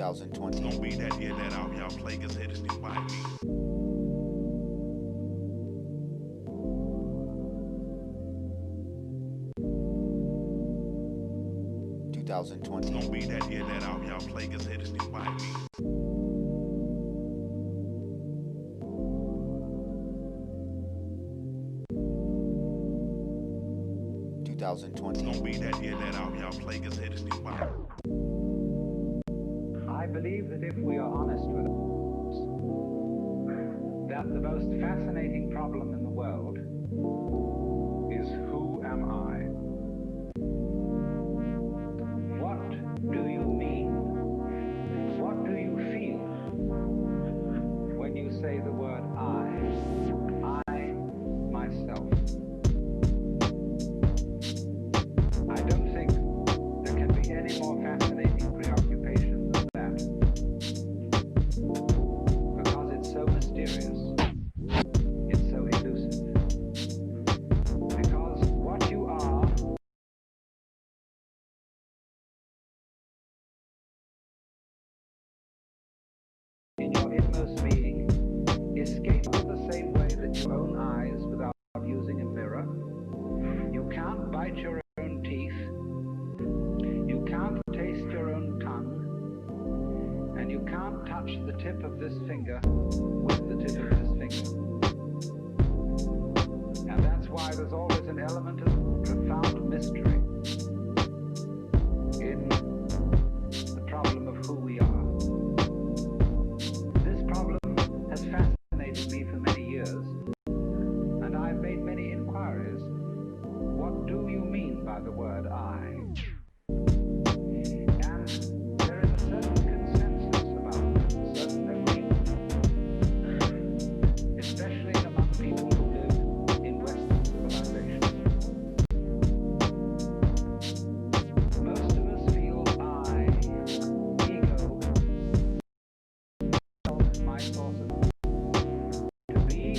2020. Don't be that in, that out, y'all plaguers headed to by me. 2020. Don't be that in, that out, y'all plaguers headed to by me. 2020. Don't be that in, that out, y'all plaguers headed to by me. I believe that if we are honest with ourselves, that the most fascinating problem in the world is who am I? What do you mean? What do you feel when you say the word I myself? I don't think there can be any more fascinating preoccupation than that. Because it's so mysterious. It's so elusive. Because what you are in your inmost being escapes the same way that you own eyes without using a mirror. You can't bite your own teeth. You can't taste your own tongue. And you can't touch the tip of this finger with the tip of this finger. And that's why there's always an element of profound mystery in the problem of who we are. This problem has fascinated me for many years, and I've made many inquiries. What do you mean by the word I? And there is a certain consensus about it, a certain agreement, especially among people who live in Western civilization. Most of us feel I, ego, my source of to be a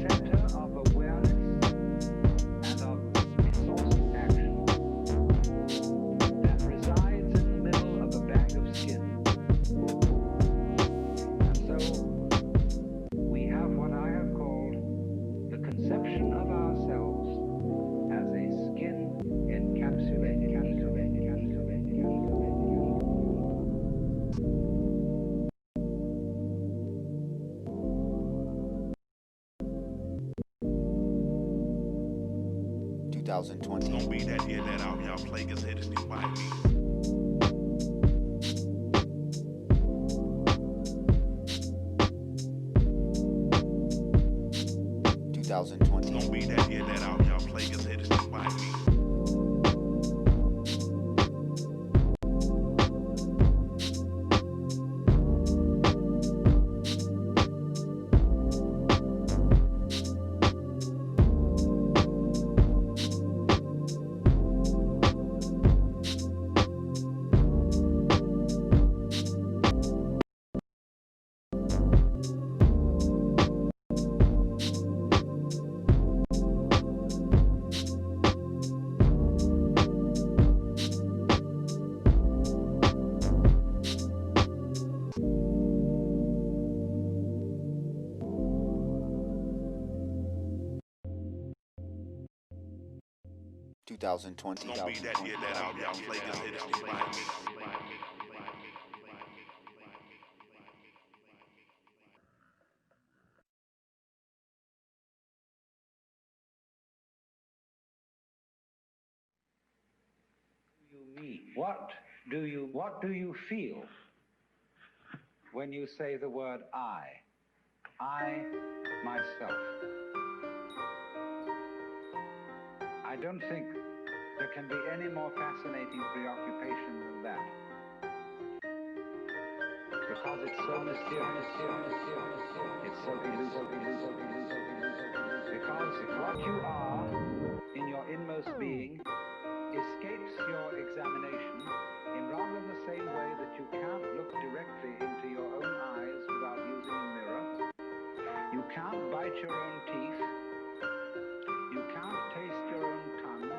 center of awareness and of a source of action that resides in the middle of a bag of skin. And so we have what I have called the conception of ourselves as a skin encapsulated. 2020. Don't be that in, that out, y'all plaguers headed to by me. 2020. Don't be that in, that out, y'all plaguers headed to by me. 2020. Don't be that in, that out, y'all plaguers headed to by me. 2020. What do you feel when you say the word I myself? I don't think there can be any more fascinating preoccupation than that. Because it's so mysterious, it's so elusive. Because what you are in your inmost being escapes your examination in rather the same way that you can't look directly into your own eyes without using a mirror. You can't bite your own teeth. You can't taste your own tongue.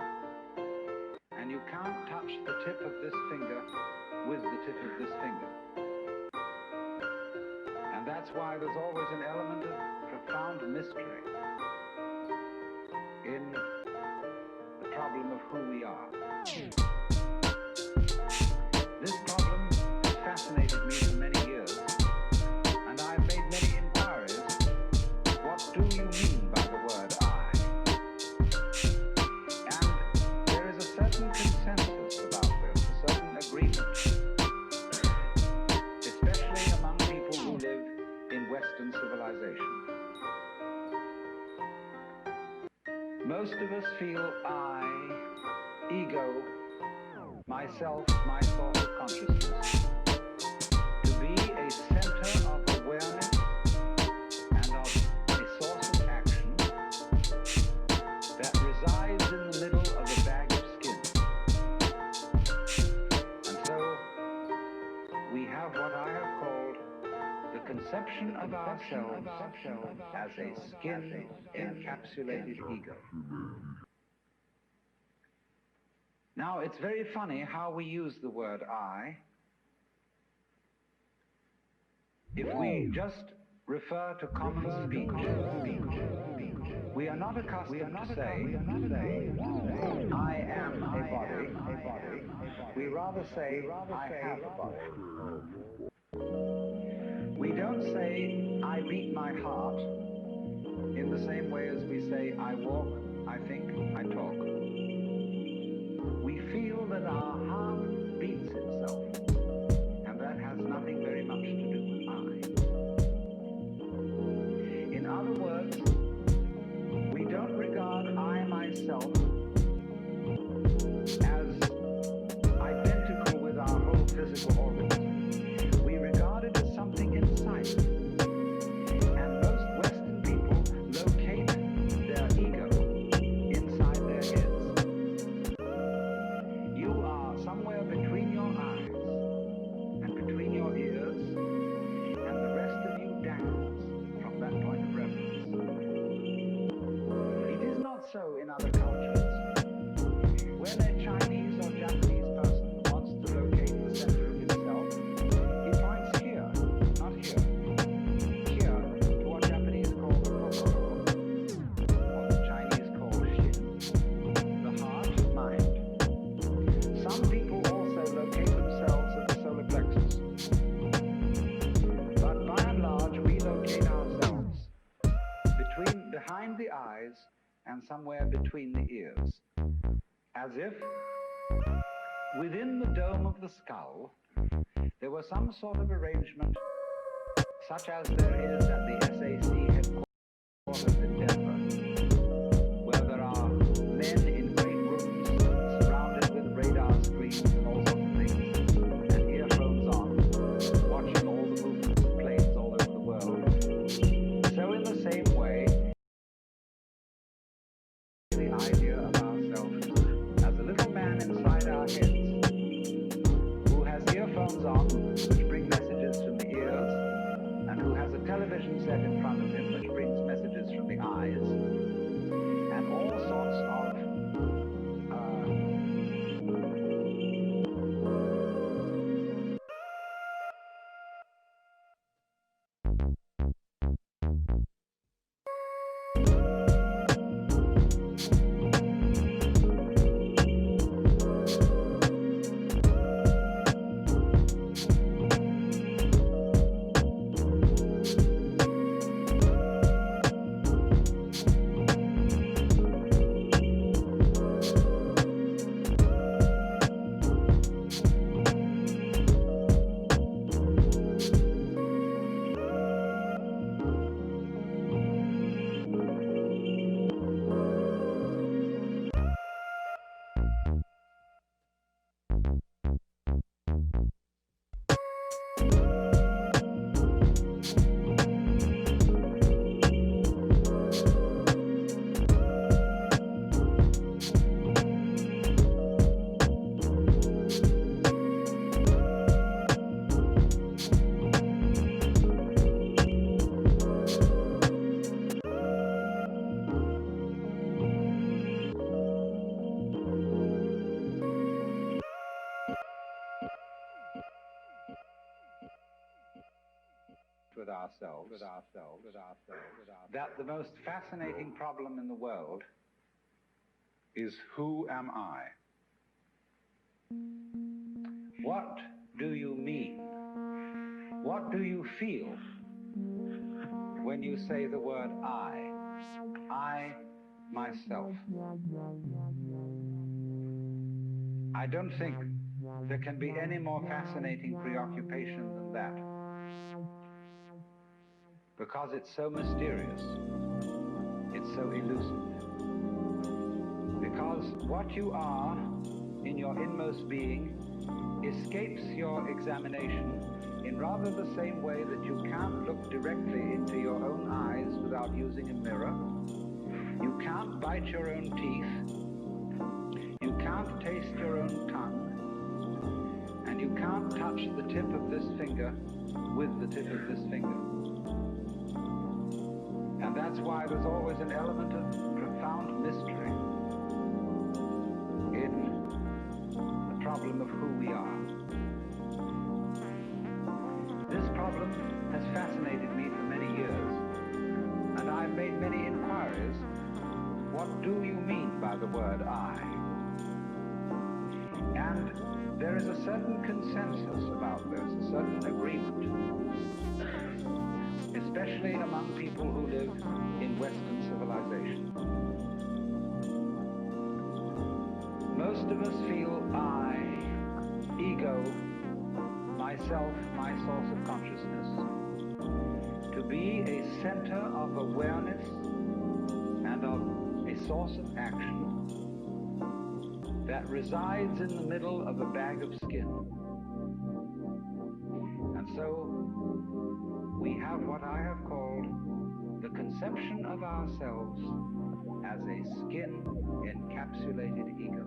And you can't touch the tip of this finger with the tip of this finger. why there's always an element of profound mystery in the problem of who we are. This problem has fascinated me for many years, and I've made many inquiries. What do you mean by the word I? And there is a certain consensus about this, a certain agreement, especially among people who live in Western civilization. Most of us feel I, ego, myself, my thought of consciousness, to be a center of awareness and of a source of action that resides in the middle of a bag of skin. And so we have what I have called the conception of ourselves as a skin-encapsulated ego. Now, it's very funny how we use the word I. If we just refer to common speech, we are not accustomed to say, I am a body. We rather say, I have a body. We don't say, I beat my heart, in the same way as we say, I walk, I think, I talk. We feel that our heart beats itself, and that has nothing very much to do with I. In other words, we don't regard I myself as identical with our whole physical organism. We regard it as something inside it. And most Western people locate their ego inside their heads. You are somewhere between your eyes and between your ears, and the rest of you dangles from that point of reference. It is not so in other cultures. When a Chinese or Japanese person wants to locate the center of himself, he points here, not here. Here, to what Japanese call the kokoro, or the Chinese call shin, the heart, mind. Some people also locate themselves at the solar plexus. But by and large, we locate ourselves behind the eyes and somewhere between the ears, as if within the dome of the skull there was some sort of arrangement such as there is at the SAC headquarters in Denver, where there are men in great rooms surrounded with radar screens and all sorts of things, and earphones on, watching all the movements of planes all over the world. So in the same way, the idea of ourselves as a little man inside our heads who has earphones on which bring messages from the ears, and who has a television set in front of him which brings messages from the eyes, ourselves that the most fascinating problem in the world is, who am I? What do you mean? What do you feel when you say the word I myself? I don't think there can be any more fascinating preoccupation than that, because it's so mysterious, it's so elusive. Because what you are in your inmost being escapes your examination in rather the same way that you can't look directly into your own eyes without using a mirror. You can't bite your own teeth. You can't taste your own tongue. And you can't touch the tip of this finger with the tip of this finger. And that's why there's always an element of profound mystery in the problem of who we are. This problem has fascinated me for many years, and I've made many inquiries. What do you mean by the word I? And there is a certain consensus about this, a certain agreement, especially among people who live in Western civilization. Most of us feel I, ego, myself, my source of consciousness, to be a center of awareness and of a source of action that resides in the middle of a bag of skin. And so we have what I have called the conception of ourselves as a skin-encapsulated ego.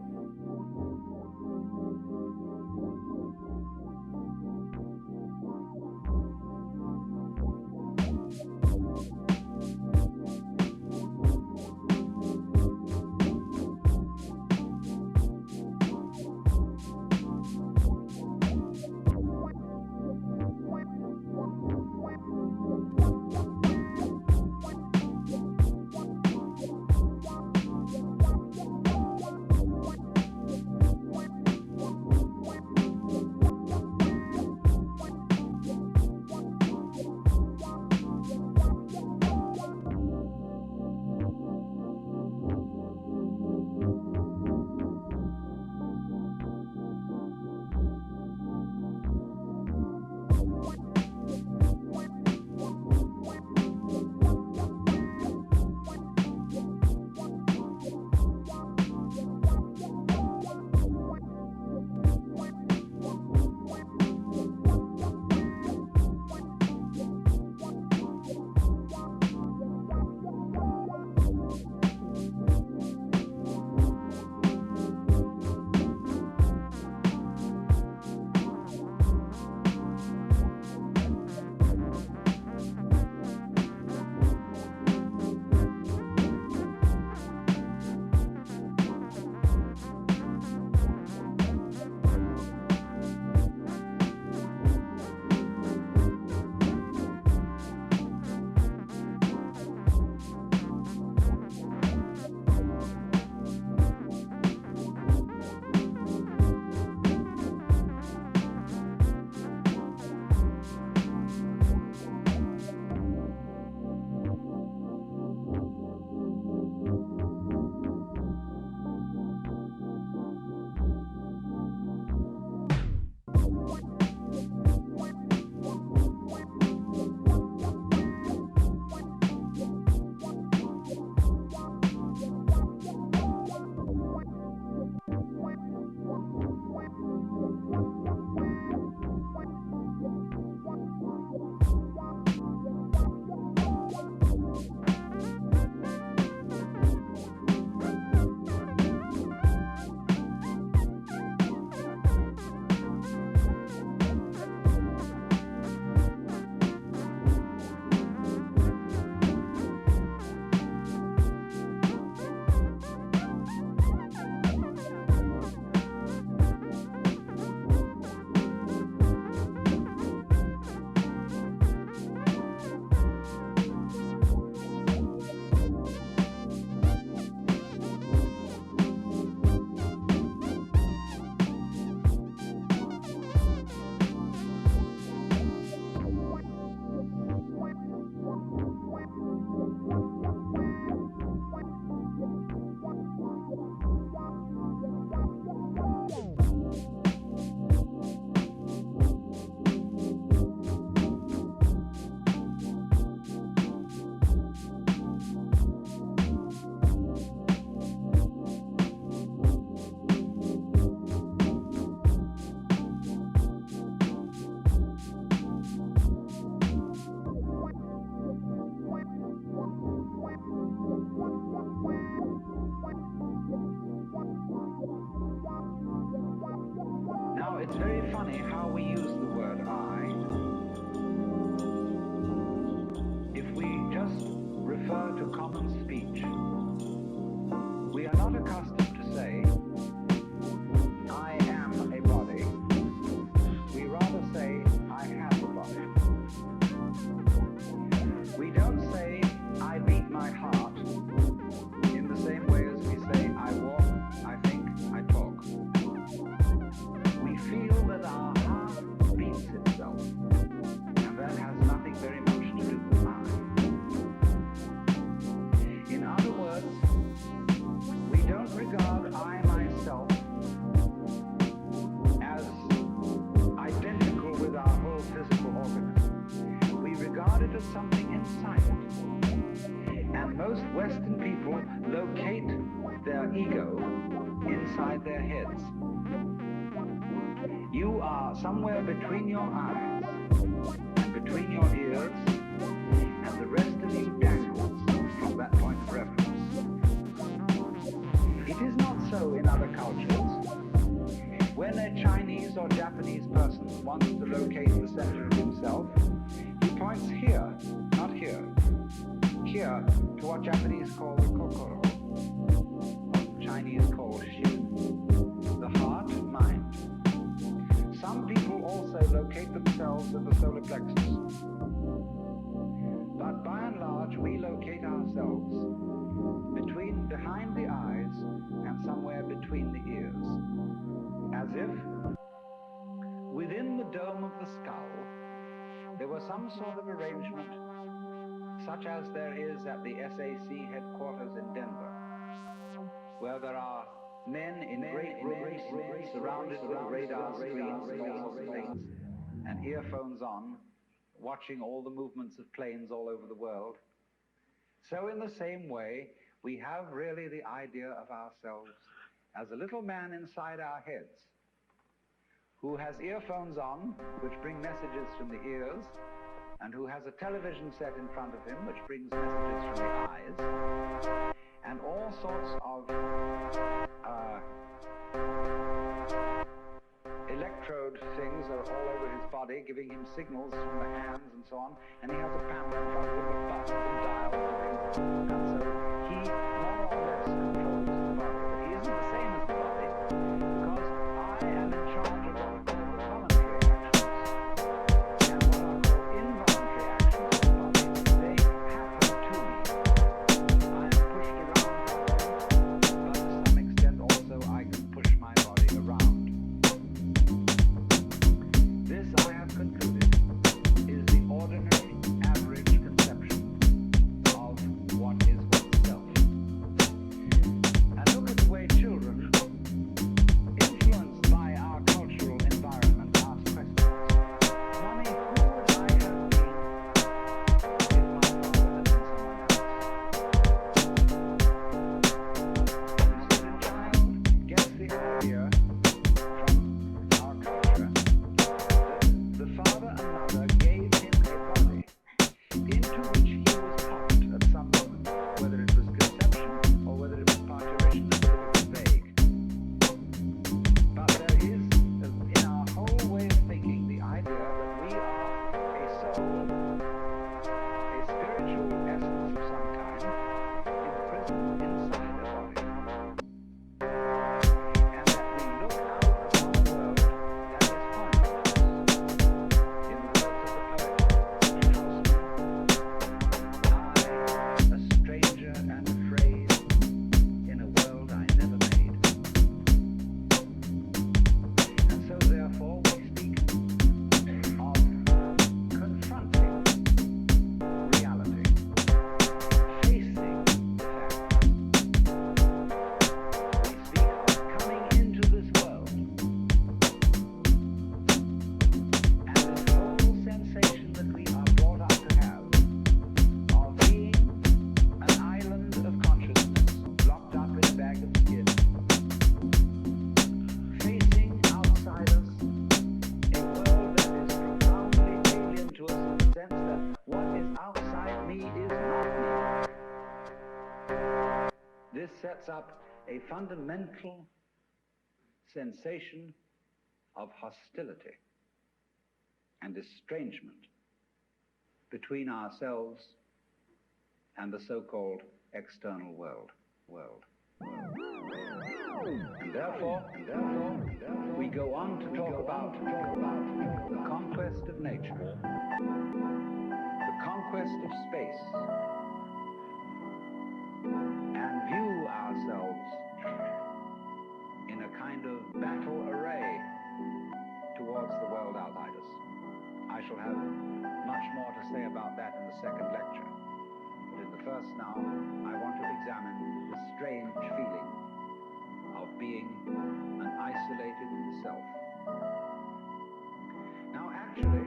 It's very funny how we use the word I. If we just refer to common speech, we are not accustomed to say, I am a body. We rather say, I have a body. We don't say, I beat my heart, in the same way as we say, I walk, I think, I talk. We feel that our heart beats itself, and that has nothing very much to do with I. In other words, we don't regard I myself as identical with our whole physical organism. We regard it as something inside it. And most Western people locate their ego inside their heads. You are somewhere between your eyes and between your ears, and the rest of you dangles from that point of reference. It is not so in other cultures. When a Chinese or Japanese person wants to locate the center of himself, he points here, not here. Here to what Japanese call the kokoro, Chinese call shin, the heart, mind. Some people also locate themselves at the solar plexus. But by and large, we locate ourselves behind the eyes and somewhere between the ears. As if within the dome of the skull, there was some sort of arrangement such as there is at the SAC headquarters in Denver, where there are men in great rooms surrounded with radar screens and all sorts of things, and earphones on, watching all the movements of planes all over the world. So in the same way, we have really the idea of ourselves as a little man inside our heads, who has earphones on, which bring messages from the ears, and who has a television set in front of him, which brings messages from the eyes, and all sorts of electrode things are all over his body, giving him signals from the hands and so on, and he has a panel in front of him with buttons and dials and things, and so he more or less controls the body, but he isn't the same as the body, because I am in charge of what are called the voluntary actions, and what are called involuntary actions of the body. They happen to me. I am pushed around by them, but to some extent also I can push my body around. This, I have concluded, is the ordinary, average conception of what is oneself. And look at the way children, influenced by our cultural environment, ask questions. Mommy, who would I have been if my father had been someone else? You see, the child gets the idea from our culture that the father and mother gave him a body into which he was popped at some moment, whether it was conception or whether it was parturition, or whether it was vague. But there is, in our whole way of thinking, the idea that we are a soul, a spiritual essence of some kind, imprisoned inside a body. And that we look out upon a world that is foreign to us. In the words of the poet Houseman, I, a stranger and afraid, in a world I never made. And so therefore we speak of confronting reality, facing the facts. We speak of coming into this world, and this whole sensation that we are brought up to have of being an island of consciousness locked up in a bag of skin, facing outside us a world that is profoundly alien to us in the sense that what is outside me is not me. This sets up a fundamental sensation of hostility and estrangement between ourselves and the so-called external world. And therefore, we go on to talk about the conquest of nature, the conquest of space, and view ourselves in a kind of battle array towards the world outside us. I shall have much more to say about that in the second lecture. But in the first now, I want to examine the strange feeling of being an isolated self. Now, actually,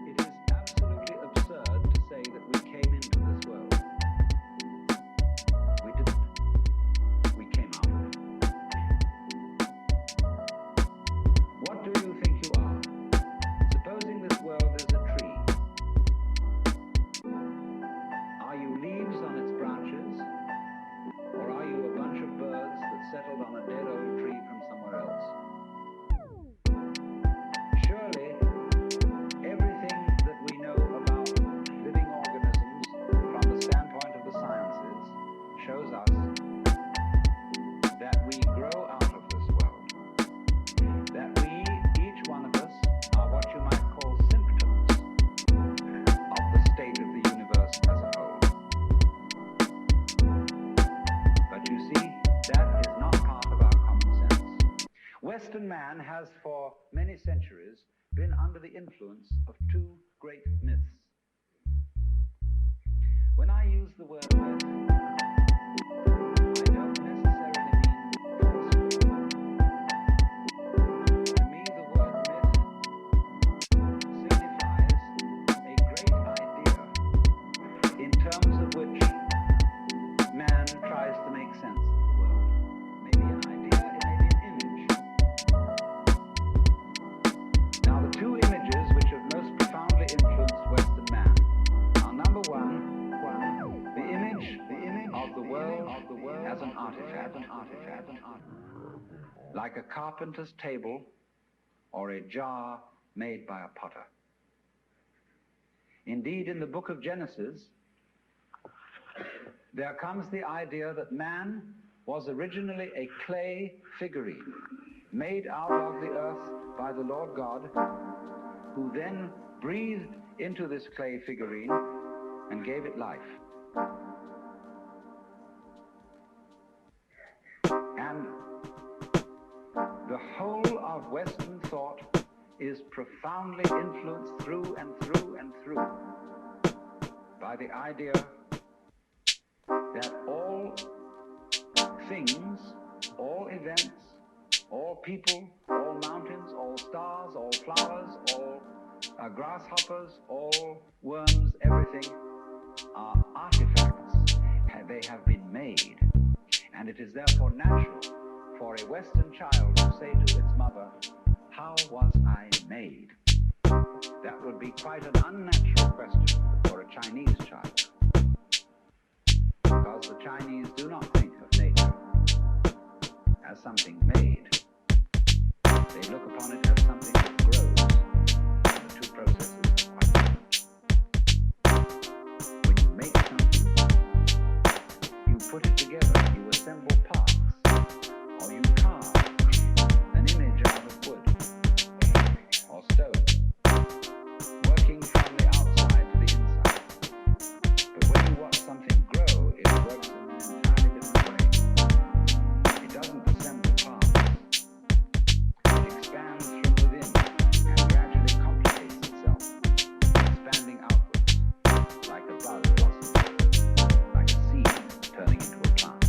it is absolutely absurd to say that we came into this world. We didn't. We came out of it. What do you think you are? Supposing this world is a tree. Are you leaves on its branches? Or are you a bunch of birds that settled on a dead old tree from somewhere else? Surely, everything that we know about living organisms from the standpoint of the sciences shows us that we grow out of this world. That we, each one of us, are what you might call symptoms of the state of the universe as a whole. But you see, that is not part of our common sense. Western man has for many centuries been under the influence of two great myths. When I use the word myth, I don't necessarily mean falsehood. To me, the word myth signifies a great idea in terms of which man tries to make sense of the world. Maybe an idea, it may be an image. Now, the two images which have most profoundly influenced Western man are number one, the image of the world as an artifact, like a carpenter's table or a jar made by a potter. Indeed, in the book of Genesis, there comes the idea that man was originally a clay figurine made out of the earth by the Lord God, who then breathed into this clay figurine and gave it life. And the whole of Western thought is profoundly influenced through and through and through by the idea that all things, all events, all people, all mountains, all stars, all flowers, all grasshoppers, all worms, everything are artifacts. They have been made. And it is therefore natural for a Western child to say to its mother, "How was I made?" That would be quite an unnatural question for a Chinese child. Because the Chinese do not think of nature as something made. They look upon it as something that grows. And the two processes are quite different. When you make something, you put it together, you assemble parts, or you carve an image out of wood or stone, working from the outside to the inside. But when you watch something grow, it works in an entirely different way. It doesn't assemble parts. It expands from within and gradually complicates itself, expanding outward, like a bud blossoming, like a seed turning into a plant.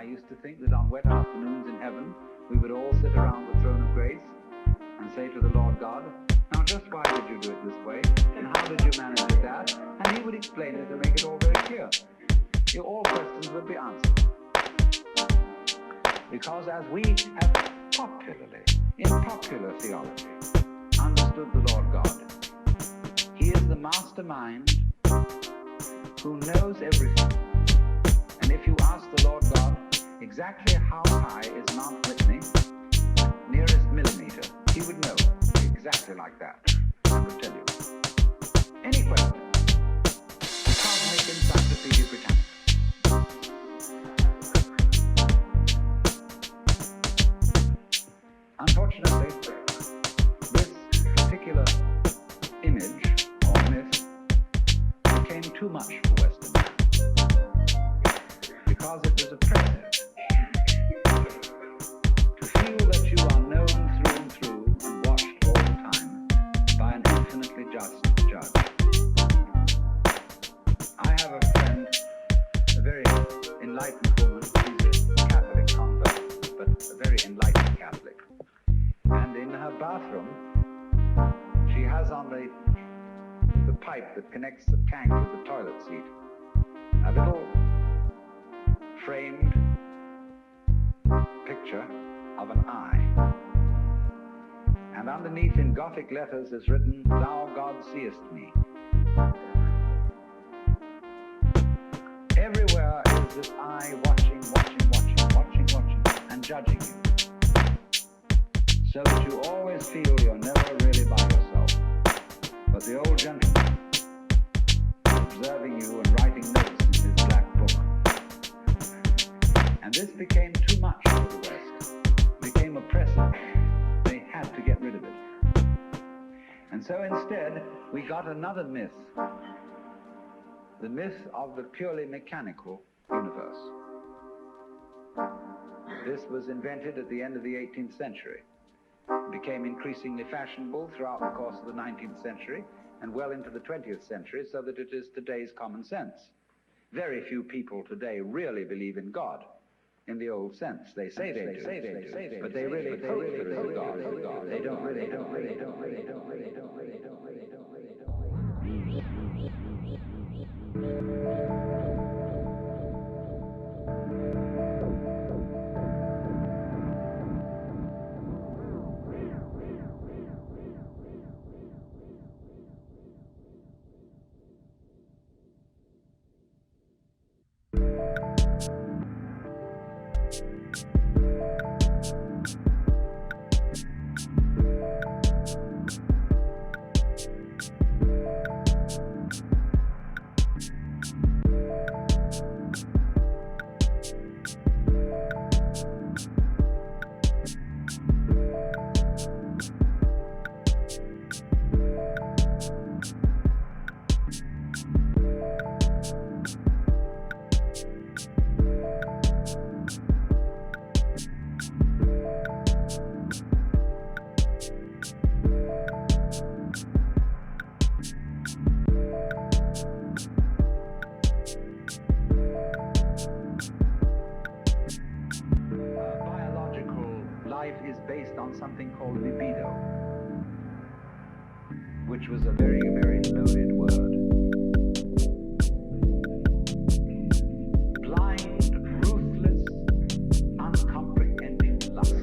I used to think that on wet afternoons in heaven, we would all sit around the throne of grace and say to the Lord God, now just why did you do it this way? And how did you manage it that? And he would explain it and make it all very clear. All questions would be answered. Because as we have popularly, in popular theology, understood the Lord God, he is the mastermind who knows everything. And if you ask the Lord God exactly how high is Mount Whitney, nearest millimeter, he would know exactly like that and would tell you. Any question, the Cosmic Encyclopedia Britannica. Unfortunately, this particular image or myth became too much for Western man because it was oppressive. To feel that you are known through and through and watched all the time by an infinitely just judge. I have a friend, a very enlightened woman. She's a Catholic convert, but a very enlightened Catholic. And in her bathroom, she has on the pipe that connects the tank with the toilet seat a little framed picture of an eye. And underneath in Gothic letters is written, "Thou God seest me." Everywhere is this eye watching, and judging you. So that you always feel you're never really by yourself. But the old gentleman is observing you and writing notes in his black book. And this became too much for the West. It became oppressive. They had to get rid of it. And so instead, we got another myth. The myth of the purely mechanical universe. This was invented at the end of the 18th century. It became increasingly fashionable throughout the course of the 19th century and well into the 20th century, so that it is today's common sense. Very few people today really believe in God in the old sense. They say they do, but they really hope there is a God. They don't really. Something called libido, which was a very, very loaded word. Blind, ruthless, uncomprehending lust.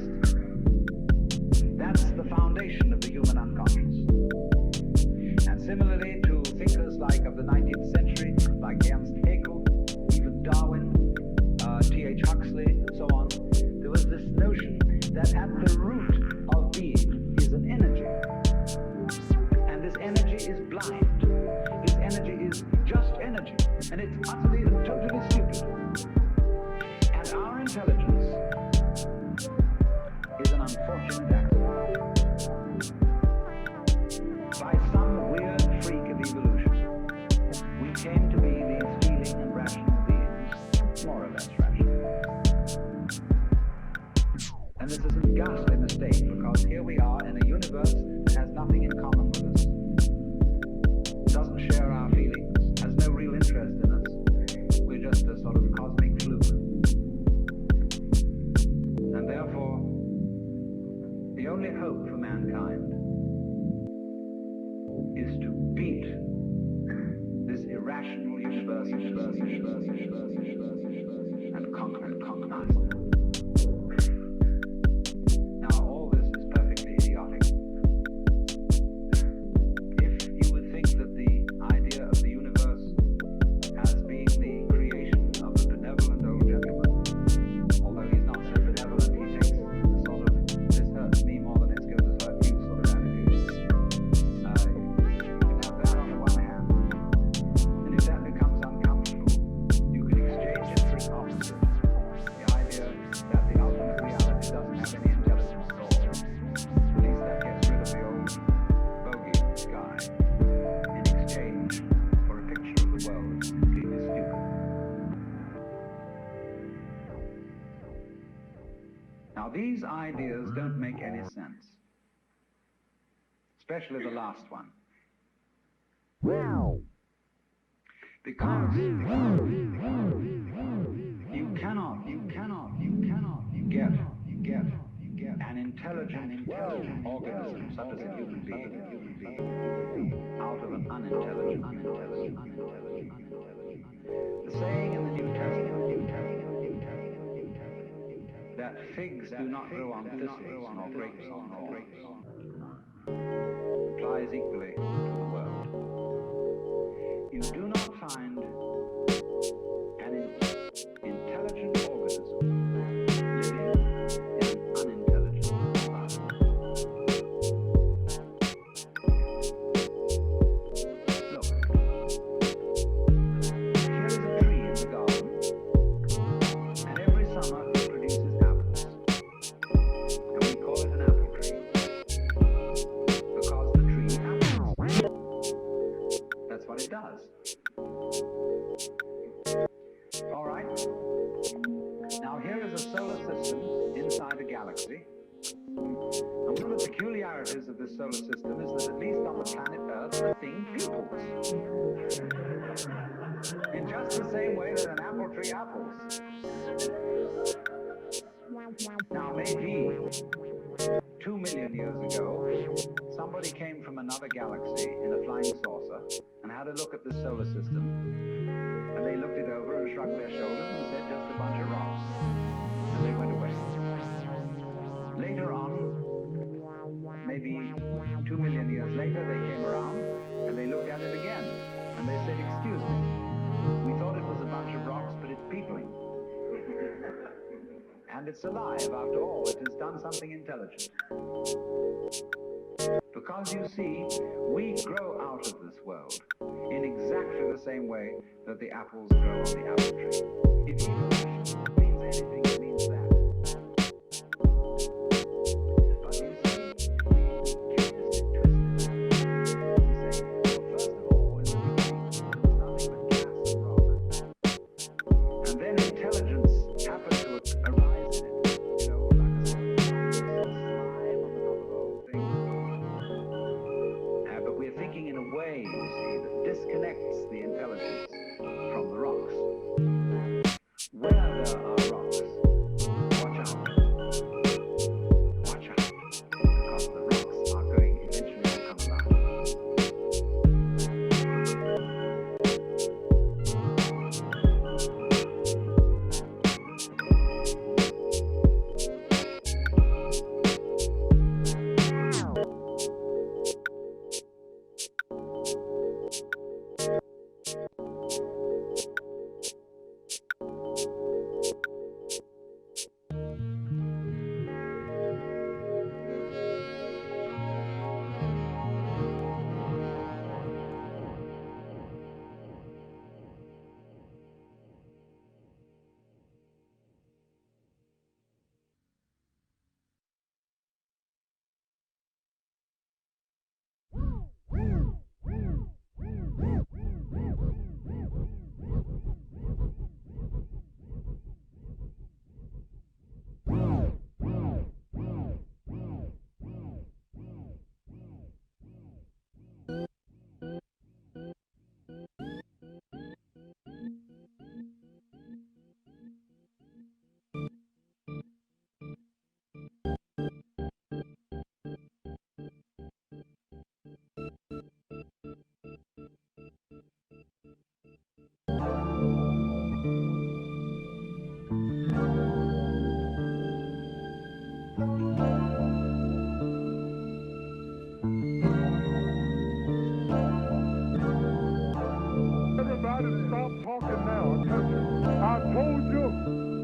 That's the foundation of the human unconscious. And similarly to thinkers like of the 19th century, like Ernst Haeckel, even Darwin, T.H. Huxley, and so on, there was this notion that at the root of being is an energy. And this energy is blind. This energy is just energy. And it's utterly and totally stupid. And our intelligence is an unfortunate accident. By some weird freak of evolution, we came to be these feeling and rational beings, more or less rational. And this is a ghastly mistake, because here we are in a universe that has nothing in common with us, doesn't share our feelings, has no real interest in us. We're just a sort of cosmic fluke. Now, these ideas don't make any sense, especially the last one. Because you cannot get an intelligent organism such as a human being out of an unintelligent. The saying in the New Testament that figs do not grow on thistles nor grapes on thorns applies equally to the world. You do not find an intelligent organism living in an unintelligent environment. Look, here is a tree in the garden, and every summer it produces apples. And we call it an apple tree, because the tree apples. That's what it does. All right. Now here is a solar system inside a galaxy. And one of the peculiarities of this solar system is that at least on the planet Earth, the thing pupils. In just the same way that an apple tree apples. Now maybe 2 million years ago, somebody came from another galaxy in a flying saucer and had a look at this solar system. And they looked it over and shrugged their shoulders and said, just a bunch of rocks. And they went away. Later on, maybe 2 million years later, they came around and they looked at it again. And they said, excuse me, we thought it was a bunch of rocks, but it's peopling. And it's alive after all. It has done something intelligent. Because you see, we grow out of this world in exactly the same way that the apples grow on the apple tree. If evolution means anything, it means that. But you see, we curiously twist it. We say, well, first of all, in the beginning, there was nothing but gas and rock. And then intelligence happened to arise in it, you know, like a sort of slime on the top of the whole thing. But we're thinking in a way, you see, that disconnects the intelligence from the rocks. Where there are rocks, watch out. Watch out, because the rocks are going eventually to come alive. Everybody stop talking now. I told you,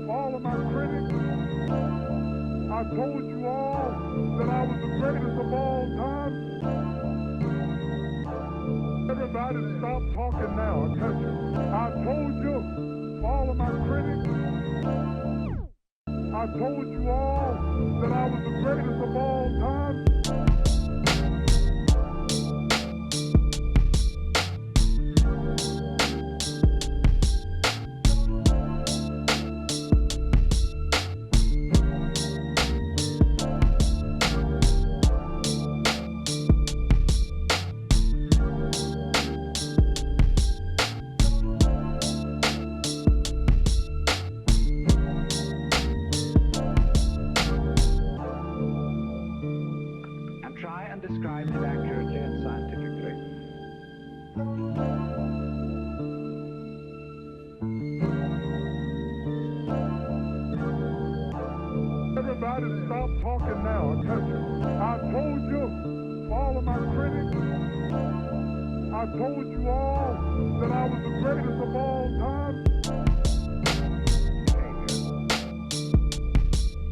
all of my critics, I told you all that I was the greatest of all time. Everybody stop talking now. I told you, all of my critics, I told you all that I was the greatest of all time. Everybody stop talking now. Attention. I told you, for all of my critics, I told you all that I was the greatest of all time.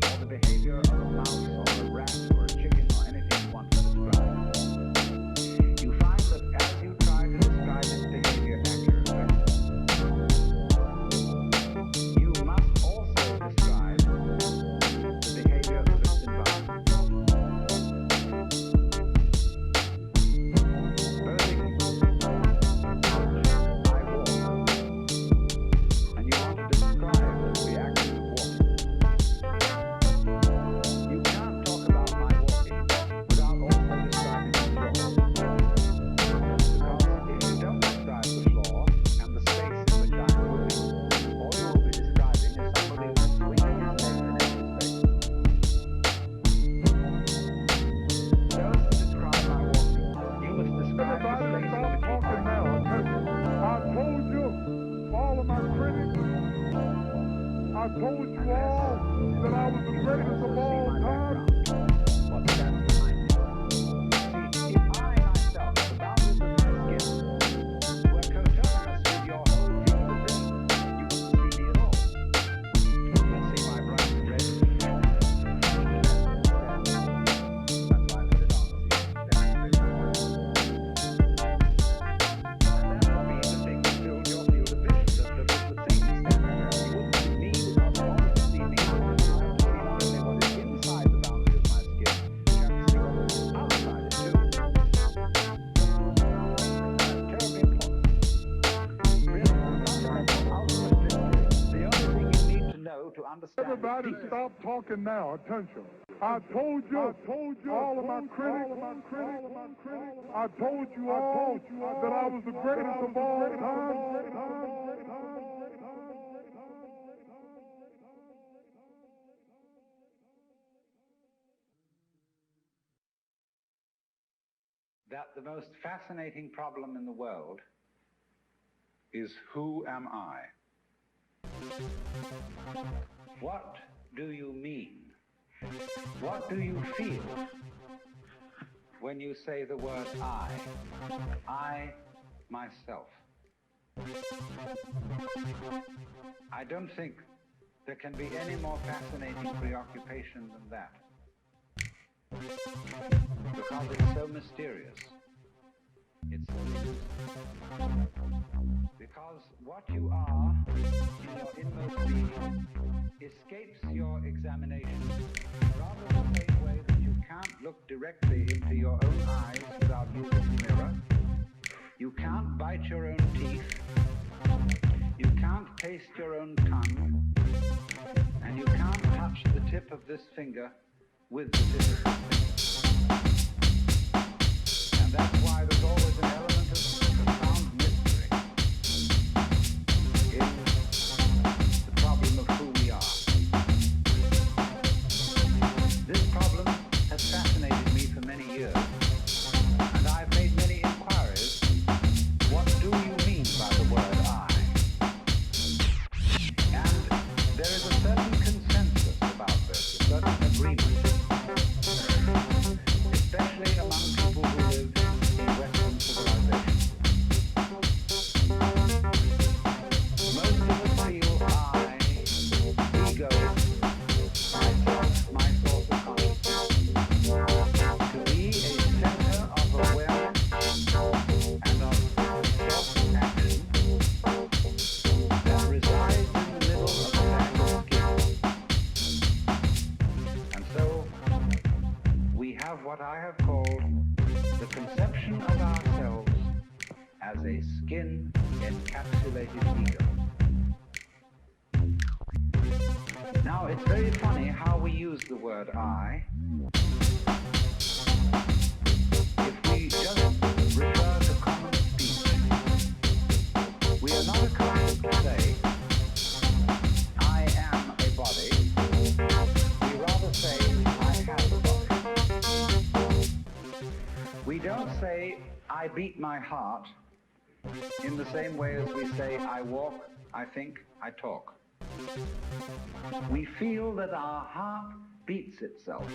Or the behavior of a mouse or a rat or a chicken or anything you want to describe. You find that as you try to describe its behavior accurately, you must also describe the behavior of its environment. Supposing I walk, and you want to describe the action of walking. You can't talk about my walking without also describing the floor. Because if you don't describe the floor and the space in which I'm moving, all you will be describing is somebody who's swinging his leg in empty space. So to describe my walking, you must describe the Everybody space in stop which you talking find now. yourself. Attention. I told you, for all of my critics, I told you all that I was the greatest of all time. What stands behind me. See, if I myself, the boundaries of my skin, were coterminous with your whole view of the vision, you wouldn't see me at all. You would see my bright red. That's why I put it on. And that would be the thing that filled your field of vision, the thing standing there. You wouldn't see me because in order to see me, you have to see not only what is inside the boundary of my skin, you have to see what is outside it too. That's terribly important. Really, the fundamental ultimate mystery, the only thing you need to know to understand Everybody it deeply. stop talking now. Attention. I told you, all of my critics, I told you all that I was the greatest of all time. That the most fascinating problem in the world is who am I? What do you mean? What do you feel when you say the word I myself? I don't think there can be any more fascinating preoccupation than that. Because it's so mysterious. It's so elusive. Because what you are in your inmost being escapes your examination, rather the same way that you can't look directly into your own eyes without using a mirror. You can't bite your own teeth. You can't taste your own tongue. And you can't touch the tip of this finger with the tip of this finger. And that's why there's always an element of profound mystery in the problem of who we are. This problem has fascinated me for many years, and I've made many inquiries. What do you mean by the word I? And there is a certain consensus about this, a certain agreement, especially among people who live in Western civilization. Most of us feel I, ego, myself, my source of consciousness, to be a center of awareness and of self-action that resides in the middle of a bag of skin. And so, we have what I have called the conception of ourselves as a skin-encapsulated ego. Now, it's very funny how we use the word I. If we just refer to common speech, we are not accustomed to say, I am a body. We rather say, I have a body. We don't say, I beat my heart, in the same way as we say, I walk, I think, I talk. We feel that our heart beats itself,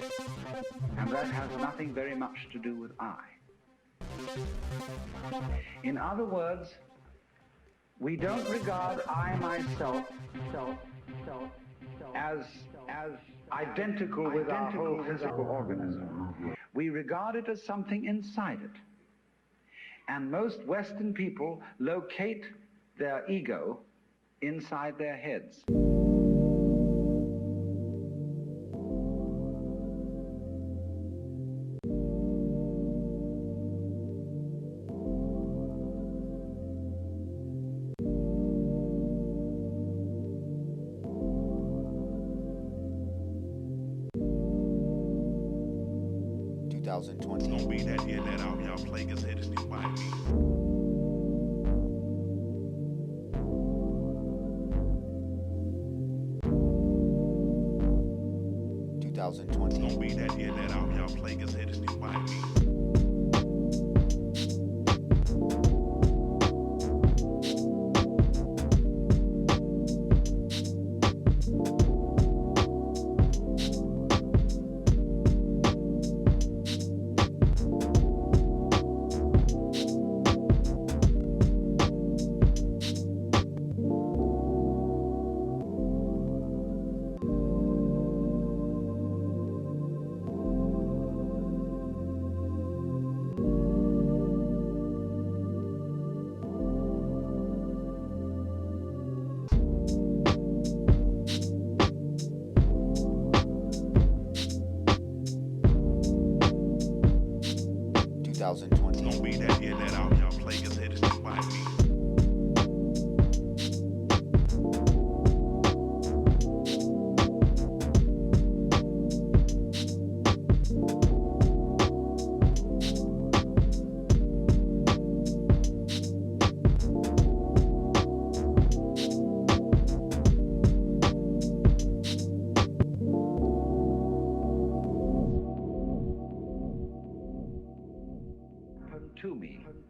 and that has nothing very much to do with I. In other words, we don't regard I myself as identical with our whole physical organism. We regard it as something inside it. And most Western people locate their ego inside their heads. 2020. Don't be that in, that out, y'all players headed to buy me. 2020. Don't be that in, that out, y'all players headed to buy me. 2020. Don't be that in, that out, y'all players headed to buy me.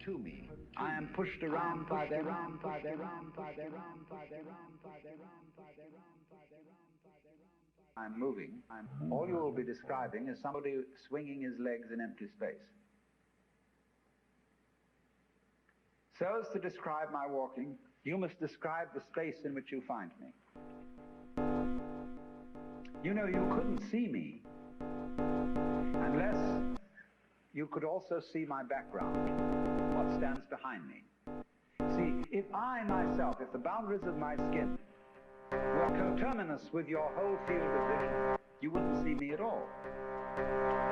To me. I am pushed around by them. I'm moving. All you will be describing is somebody swinging his legs in empty space. So as to describe my walking, you must describe the space in which you find me. You know, you couldn't see me unless you could also see my background, what stands behind me. See, if I myself, if the boundaries of my skin were coterminous with your whole field of vision, you wouldn't see me at all.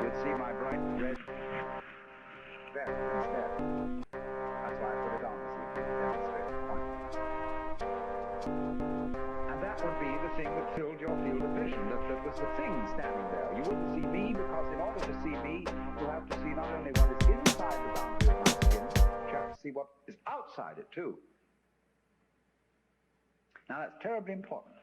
You'd see my bright red vest instead. That's why I put it on this evening to demonstrate the point. And that would be the thing that filled your field of vision, that was the thing standing there. You wouldn't see me because in order to see me, you have to see not only what is inside the boundary of my skin, but you have to see what is outside it too. Now that's terribly important.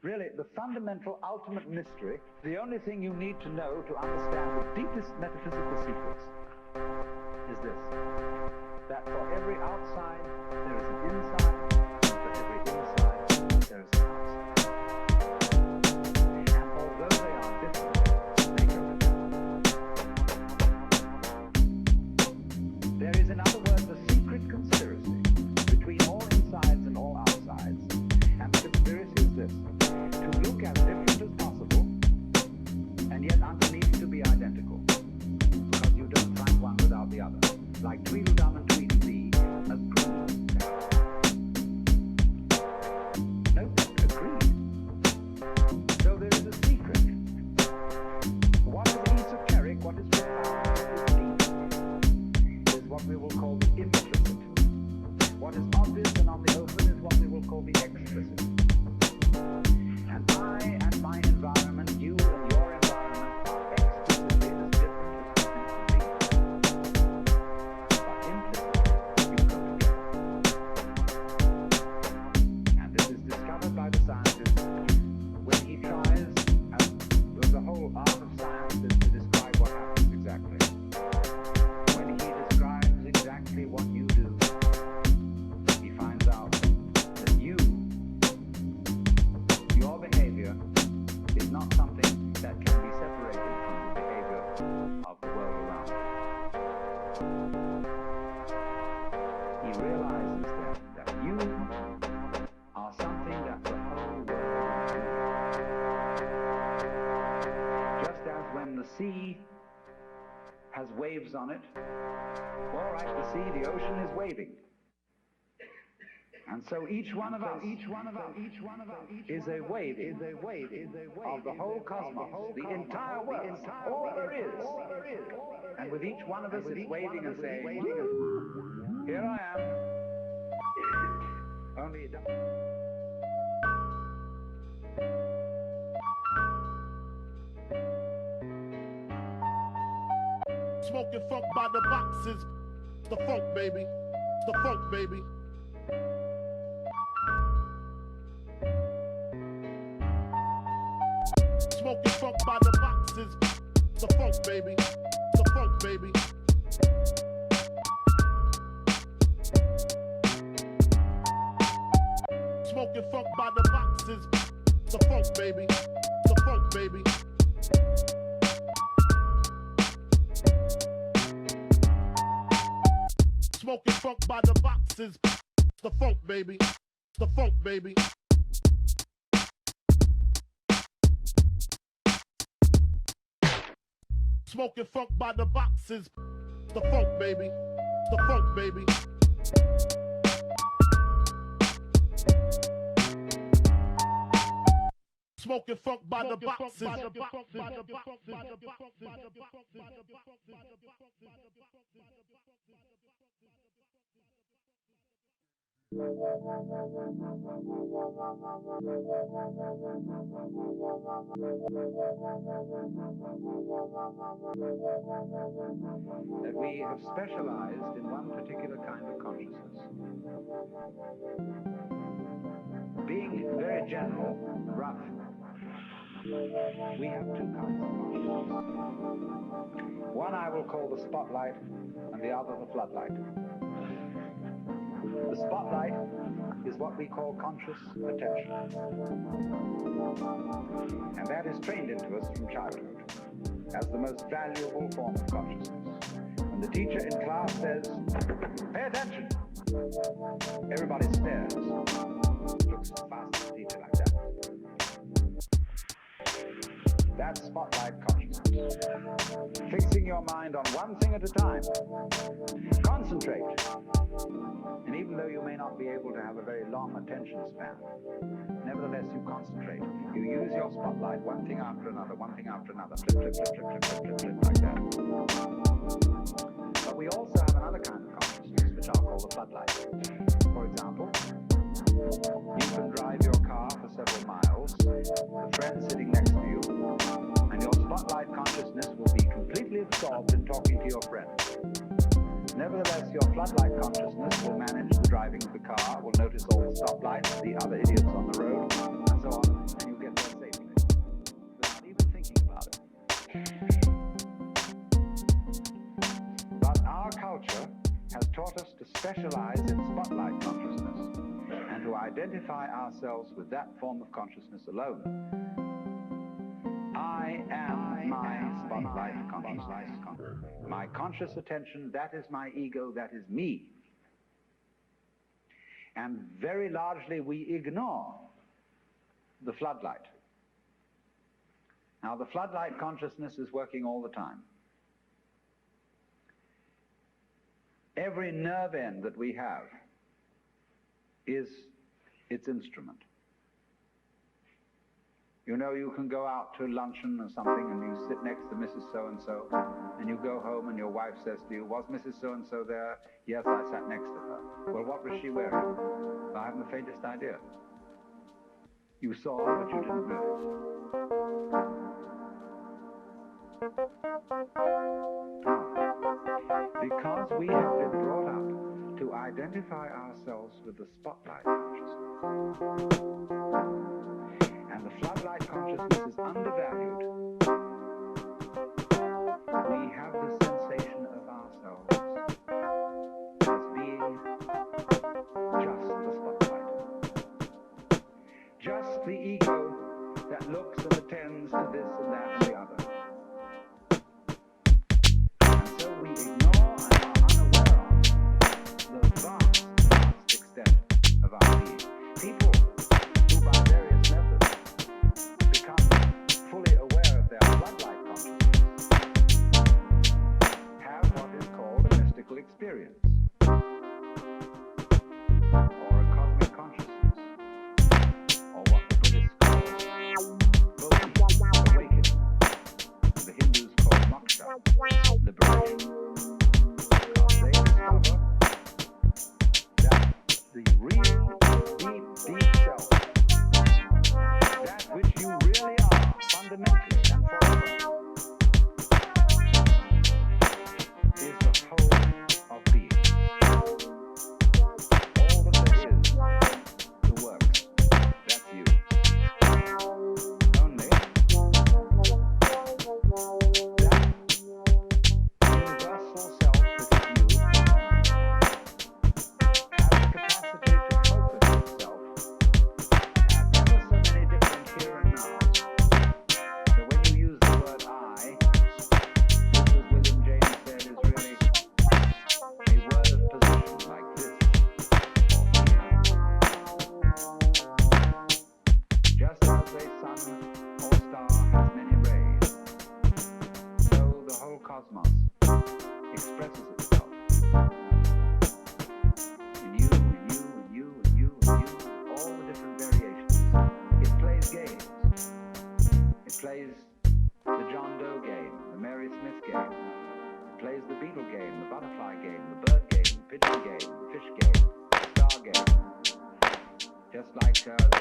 Really, the fundamental, ultimate mystery, the only thing you need to know to understand the deepest metaphysical secrets is this: that for every outside, there is an inside, and for every inside, there is an outside. And although they are different, they go together. There is, in other words, a secret conspiracy between all insides and all outsides. And the conspiracy is this: to look as different as possible, and yet underneath to be identical. Because you don't find one without the other. Like Tweedledum and Tweedledee agree together. has waves on it. All right, the sea, the ocean is waving. And so each one of us is a wave of the whole cosmos, the entire world, all there is. And with each one of us is waving and saying, here I am. Only it doesn't. Smoking funk by the boxes. The funk, baby. The funk, baby. Smoking funk by the boxes. The funk, baby. The funk, baby. Smoking funk by the boxes. The funk, baby. The funk, baby. Smoking funk by the boxes. The funk, baby. The funk, baby. Smoking funk by the boxes. The funk, baby. The funk, baby. Smoking funk by the boxes. That we have specialized in one particular kind of consciousness. Being very general, rough, we have two kinds of consciousness. One I will call the spotlight, and the other the floodlight. The spotlight is what we call conscious attention. And that is trained into us from childhood as the most valuable form of consciousness. When the teacher in class says, "Pay attention," everybody stares. Looks fast at the teacher like that. That's spotlight consciousness. Fixing your mind on one thing at a time. Concentrate. And even though you may not be able to have a very long attention span, nevertheless you concentrate. You use your spotlight, one thing after another, one thing after another. Flip, flip, flip, flip, flip, flip, flip, like that. But we also have another kind of consciousness, which I'll call the floodlight. For example, you can drive your car for several miles, the friend sitting next to you, and your spotlight consciousness will be completely absorbed in talking to your friend. Nevertheless, your floodlight consciousness will manage the driving of the car, will notice all the stoplights, the other idiots on the road, and so on, and you get there safely, without even thinking about it. But our culture has taught us to specialize in spotlight consciousness, and to identify ourselves with that form of consciousness alone. I am my spotlight consciousness. My conscious attention, that is my ego, that is me. And very largely we ignore the floodlight. Now the floodlight consciousness is working all the time. Every nerve end that we have is its instrument. You know, you can go out to luncheon or something and you sit next to Mrs. So-and-so, and you go home and your wife says to you, "Was Mrs. So-and-so there?" "Yes, I sat next to her." "Well, what was she wearing?" "I haven't the faintest idea." You saw, but you didn't notice. Because we have been brought up to identify ourselves with the spotlight consciousness. And the floodlight consciousness is undervalued. We have the sensation of ourselves as being just the spotlight. Just the ego that looks and attends to this and that and the other. And so we ignore and are unaware of the vast extent of our being. People who by various methods become fully aware of their floodlight consciousness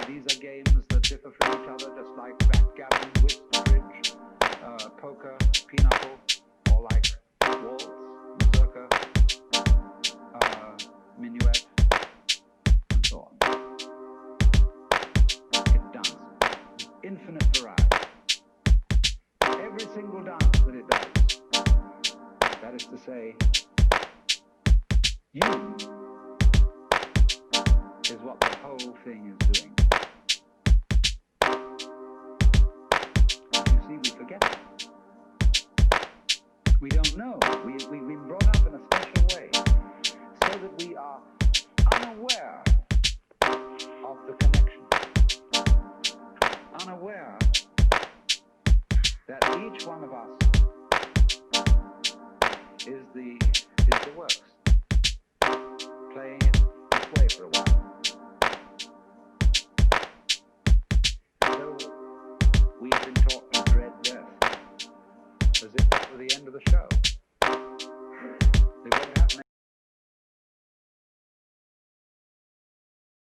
these are games that differ from each other, just like backgammon, whist, bridge, poker, pinochle, or like waltz, mazurka, minuet, and so on. It dances. Infinite variety. Every single dance that it does, that is to say, you is what the whole thing is doing. You see, we forget it. We don't know. We've been brought up in a special way so that we are unaware of the connection. Unaware that each one of us is the works.